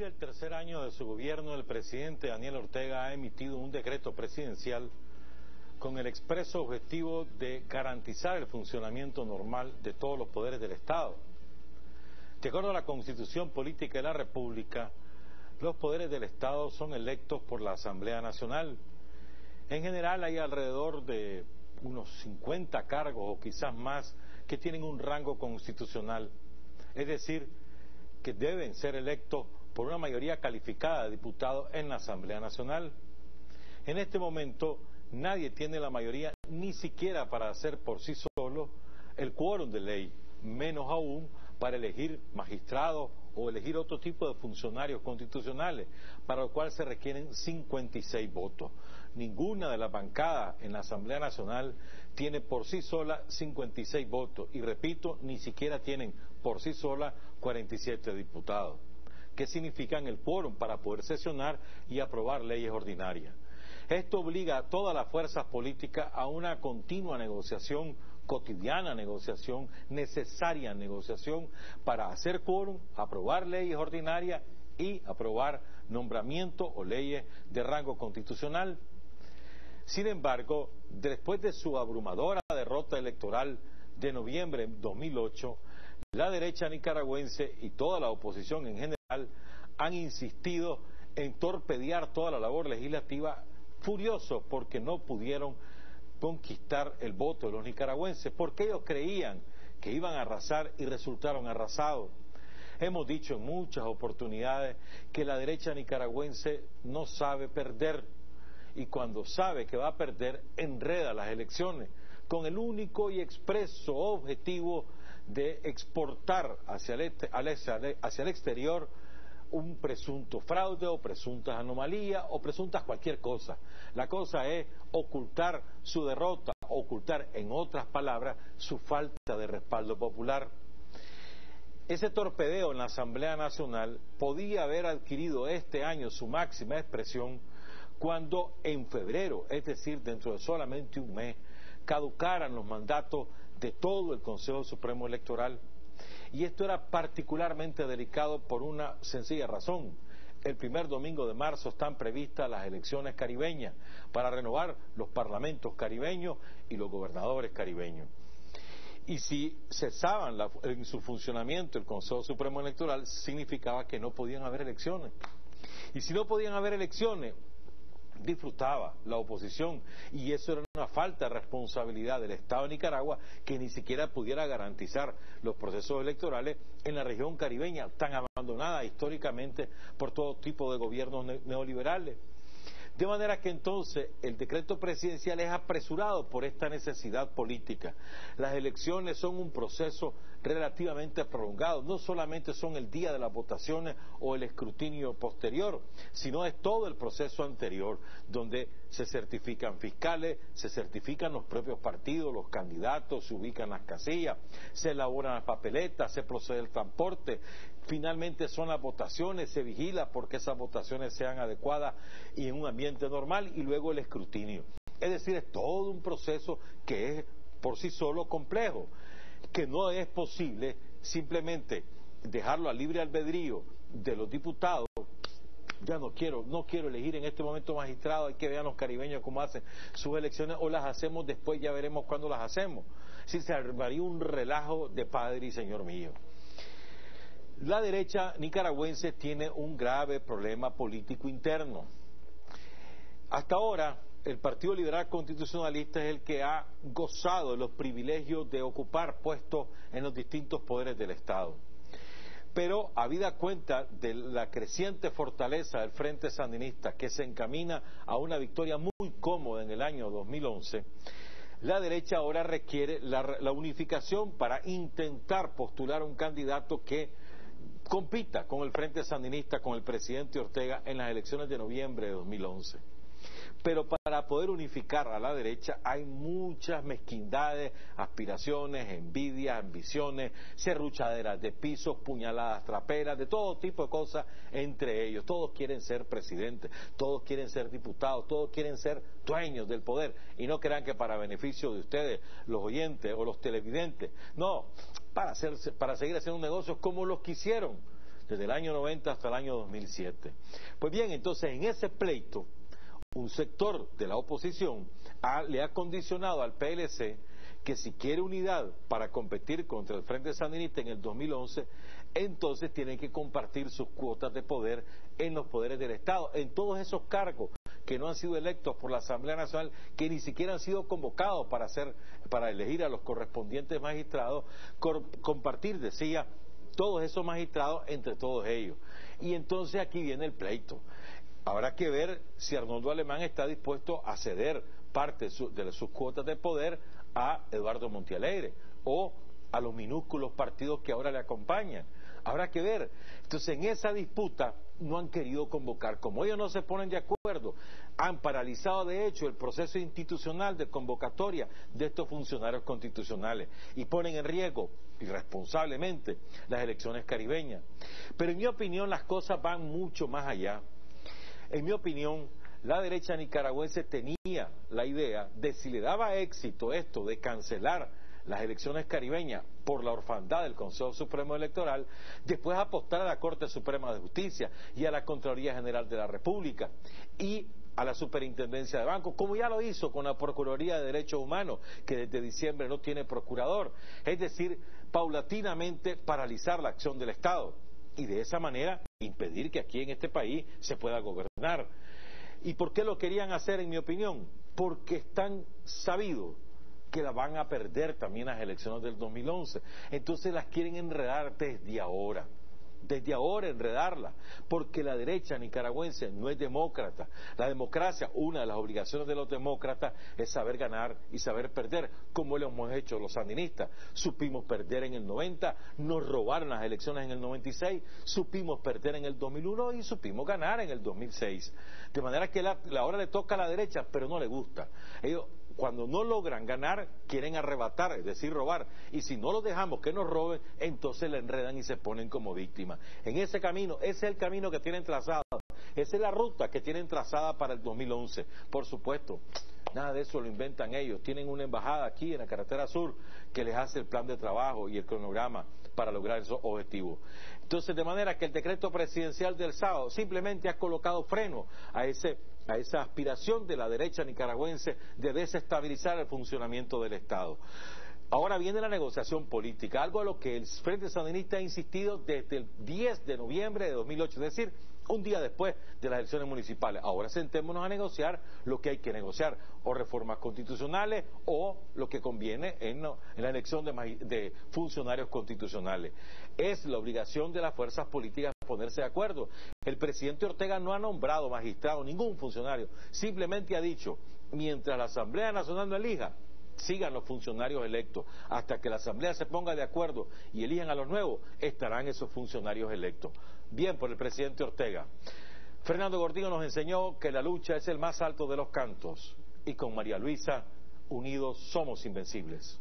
concluir el tercer año de su gobierno, el presidente Daniel Ortega ha emitido un decreto presidencial con el expreso objetivo de garantizar el funcionamiento normal de todos los poderes del Estado. De acuerdo a la Constitución Política de la República, los poderes del Estado son electos por la Asamblea Nacional. En general hay alrededor de unos 50 cargos o quizás más que tienen un rango constitucional, es decir, que deben ser electos por una mayoría calificada de diputados en la Asamblea Nacional. En este momento nadie tiene la mayoría ni siquiera para hacer por sí solo el quórum de ley, menos aún para elegir magistrados o elegir otro tipo de funcionarios constitucionales, para lo cual se requieren 56 votos. Ninguna de las bancadas en la Asamblea Nacional tiene por sí sola 56 votos, y repito, ni siquiera tienen por sí sola 47 diputados, que significan el quórum para poder sesionar y aprobar leyes ordinarias. Esto obliga a todas las fuerzas políticas a una continua negociación, cotidiana negociación, necesaria negociación para hacer quórum, aprobar leyes ordinarias y aprobar nombramientos o leyes de rango constitucional. Sin embargo, después de su abrumadora derrota electoral de noviembre de 2008, la derecha nicaragüense y toda la oposición en general han insistido en torpedear toda la labor legislativa, furiosos porque no pudieron conquistar el voto de los nicaragüenses, porque ellos creían que iban a arrasar y resultaron arrasados. Hemos dicho en muchas oportunidades que la derecha nicaragüense no sabe perder, y cuando sabe que va a perder, enreda las elecciones, con el único y expreso objetivo de exportar hacia el exterior un presunto fraude o presuntas anomalías o presuntas cualquier cosa. La cosa es ocultar su derrota, ocultar, en otras palabras, su falta de respaldo popular. Ese torpedeo en la Asamblea Nacional podía haber adquirido este año su máxima expresión cuando en febrero, es decir, dentro de solamente un mes, caducaran los mandatos de todo el Consejo Supremo Electoral. Y esto era particularmente delicado por una sencilla razón. El primer domingo de marzo están previstas las elecciones caribeñas para renovar los parlamentos caribeños y los gobernadores caribeños. Y si cesaban en su funcionamiento el Consejo Supremo Electoral, significaba que no podían haber elecciones. Y si no podían haber elecciones, disfrutaba la oposición, y eso era una falta de responsabilidad del Estado de Nicaragua, que ni siquiera pudiera garantizar los procesos electorales en la región caribeña, tan abandonada históricamente por todo tipo de gobiernos neoliberales. De manera que entonces el decreto presidencial es apresurado por esta necesidad política. Las elecciones son un proceso relativamente prolongado, no solamente son el día de las votaciones o el escrutinio posterior, sino es todo el proceso anterior, donde se certifican fiscales, se certifican los propios partidos, los candidatos, se ubican las casillas, se elaboran las papeletas, se procede el transporte, finalmente son las votaciones, se vigila porque esas votaciones sean adecuadas y en un ambiente normal, y luego el escrutinio. Es decir, es todo un proceso que es por sí solo complejo, que no es posible simplemente dejarlo a libre albedrío de los diputados. Ya no quiero elegir en este momento magistrados, hay que ver a los caribeños cómo hacen sus elecciones, o las hacemos después, ya veremos cuándo las hacemos. Si se armaría un relajo de padre y señor mío. La derecha nicaragüense tiene un grave problema político interno. Hasta ahora, el Partido Liberal Constitucionalista es el que ha gozado de los privilegios de ocupar puestos en los distintos poderes del Estado. Pero, habida cuenta de la creciente fortaleza del Frente Sandinista, que se encamina a una victoria muy cómoda en el año 2011, la derecha ahora requiere la unificación para intentar postular un candidato que compita con el Frente Sandinista, con el presidente Ortega, en las elecciones de noviembre de 2011. Pero para poder unificar a la derecha hay muchas mezquindades, aspiraciones, envidias, ambiciones, serruchaderas de pisos, puñaladas traperas, de todo tipo de cosas entre ellos. Todos quieren ser presidentes, todos quieren ser diputados, todos quieren ser dueños del poder. Y no crean que para beneficio de ustedes, los oyentes o los televidentes. No, para seguir haciendo negocios como los que hicieron. desde el año 90 hasta el año 2007. Pues bien, entonces en ese pleito, un sector de la oposición le ha condicionado al PLC que si quiere unidad para competir contra el Frente Sandinista en el 2011, entonces tienen que compartir sus cuotas de poder en los poderes del Estado, en todos esos cargos que no han sido electos por la Asamblea Nacional, que ni siquiera han sido convocados para elegir a los correspondientes magistrados, compartir, decía, todos esos magistrados entre todos ellos. Y entonces aquí viene el pleito. Habrá que ver si Arnoldo Alemán está dispuesto a ceder parte de sus cuotas de poder a Eduardo Montealegre o a los minúsculos partidos que ahora le acompañan. Habrá que ver. Entonces, en esa disputa no han querido convocar. Como ellos no se ponen de acuerdo, han paralizado de hecho el proceso institucional de convocatoria de estos funcionarios constitucionales y ponen en riesgo irresponsablemente las elecciones caribeñas. Pero en mi opinión las cosas van mucho más allá. En mi opinión, la derecha nicaragüense tenía la idea de si le daba éxito esto de cancelar las elecciones caribeñas por la orfandad del Consejo Supremo Electoral, después apostar a la Corte Suprema de Justicia y a la Contraloría General de la República y a la Superintendencia de Bancos, como ya lo hizo con la Procuraduría de Derechos Humanos, que desde diciembre no tiene procurador. Es decir, paulatinamente paralizar la acción del Estado y de esa manera impedir que aquí en este país se pueda gobernar. ¿Y por qué lo querían hacer, en mi opinión? Porque están sabidos que la van a perder también las elecciones del 2011. Entonces las quieren enredar desde ahora enredarla, porque la derecha nicaragüense no es demócrata. La democracia, una de las obligaciones de los demócratas es saber ganar y saber perder, como lo hemos hecho los sandinistas. Supimos perder en el 90, nos robaron las elecciones en el 96, supimos perder en el 2001 y supimos ganar en el 2006. De manera que ahora le toca a la derecha, pero no le gusta. Ellos, cuando no logran ganar, quieren arrebatar, es decir, robar. Y si no los dejamos que nos roben, entonces le enredan y se ponen como víctimas. En ese camino, ese es el camino que tienen trazado. Esa es la ruta que tienen trazada para el 2011. Por supuesto, nada de eso lo inventan ellos. Tienen una embajada aquí en la carretera sur que les hace el plan de trabajo y el cronograma para lograr esos objetivos. Entonces, de manera que el decreto presidencial del sábado simplemente ha colocado freno a esa aspiración de la derecha nicaragüense de desestabilizar el funcionamiento del Estado. Ahora viene la negociación política, algo a lo que el Frente Sandinista ha insistido desde el 10 de noviembre de 2008, es decir, un día después de las elecciones municipales. Ahora sentémonos a negociar lo que hay que negociar, o reformas constitucionales o lo que conviene en la elección de funcionarios constitucionales. Es la obligación de las fuerzas políticas ponerse de acuerdo. El presidente Ortega no ha nombrado magistrado, ningún funcionario, simplemente ha dicho, mientras la Asamblea Nacional no elija, sigan los funcionarios electos. Hasta que la Asamblea se ponga de acuerdo y elijan a los nuevos, estarán esos funcionarios electos. Bien por el presidente Ortega. Fernando Gordillo nos enseñó que la lucha es el más alto de los cantos y con María Luisa, unidos somos invencibles.